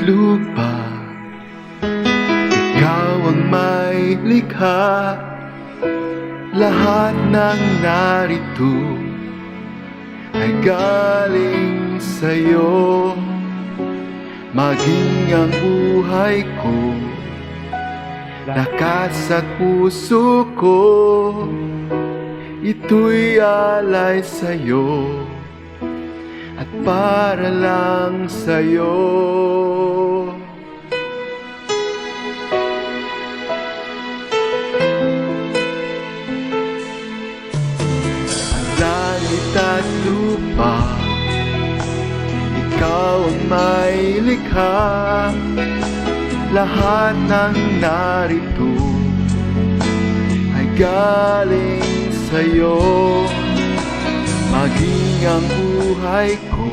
lupa, ikaw ang may likha. Lahat ng narito ay galing sa'yo. Maging ang buhay ko, lakas at puso ko, ito'y alay sa'yo at para lang sa'yo. Ang langit at lupa, ikaw ang may likha. Lahat ng narito ay galing sa'yo. Maging ang buhay ko,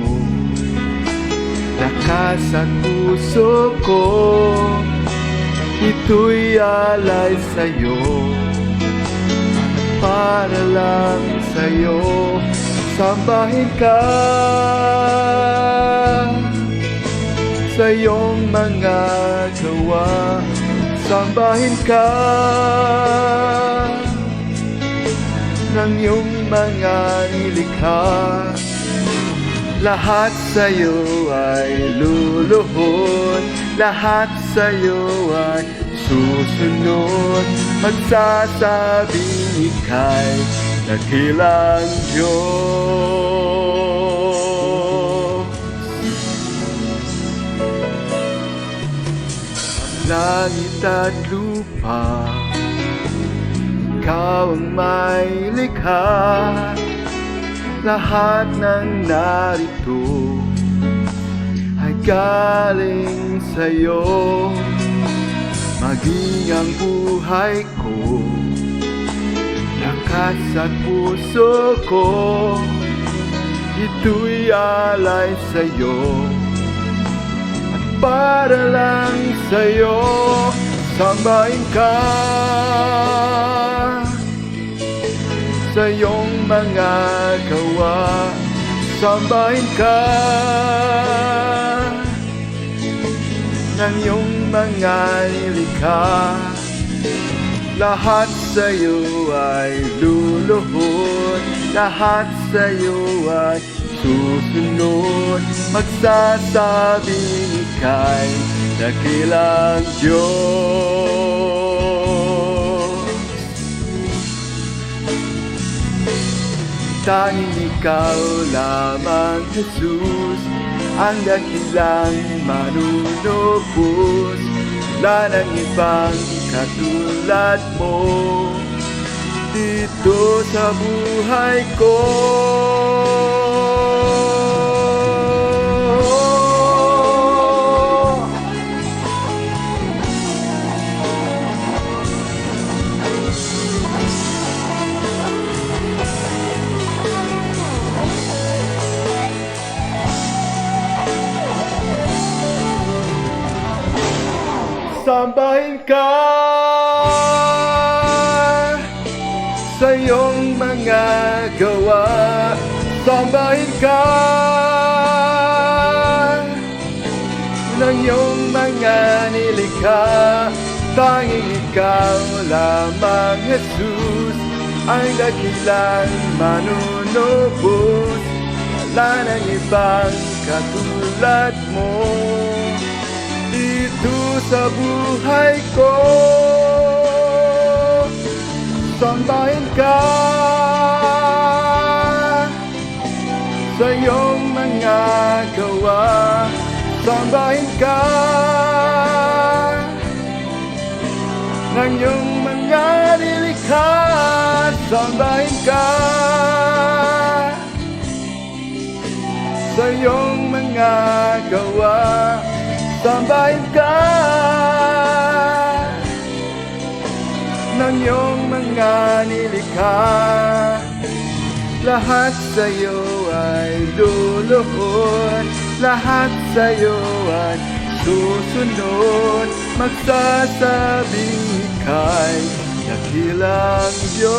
lakas at puso ko, ito'y alay sa'yo at para lang sa'yo. Sambahin ka sa iyong mga gawa, sambahin ka ng iyong mga nilikha. Lahat sa'yo ay luluhod, lahat sa'yo ay susunod. Magsasabing ika'y dakilang Diyos. Langit at lupa, ikaw ang may likha. Lahat ng narito ay galing sa'yo. Maging ang buhay ko, lakas at puso ko, ito'y alay sa'yo at para lang sa'yo. Sambahin ka sa iyong mga gawa, sambahin ka ng iyong mga nilikha. Lahat sa'yo ay luluhod, lahat sa'yo ay susunod. Magsasabing ika'y dakilang Diyos. Tanging ikaw lamang, Jesus, ang dakilang manunubos. Wala nang ibang katulad mo dito sa buhay ko. Sambahin ka sa iyong mga gawa, sambahin ka ng iyong mga nilikha. Tanging ikaw lamang, Jesus, ang dakilang manunubos. Wala nang ibang katulad mo dito sa buhay ko. Sambahin ka sa iyong mga gawa, sambahin ka ng iyong mga nilikha. Sambahin ka sa iyong mga gawa, sambahin ka ng iyong mga nilikha. Lahat sa'yo ay luluhod, lahat sa'yo ay susunod. Magsasabing ika'y dakilang Diyos.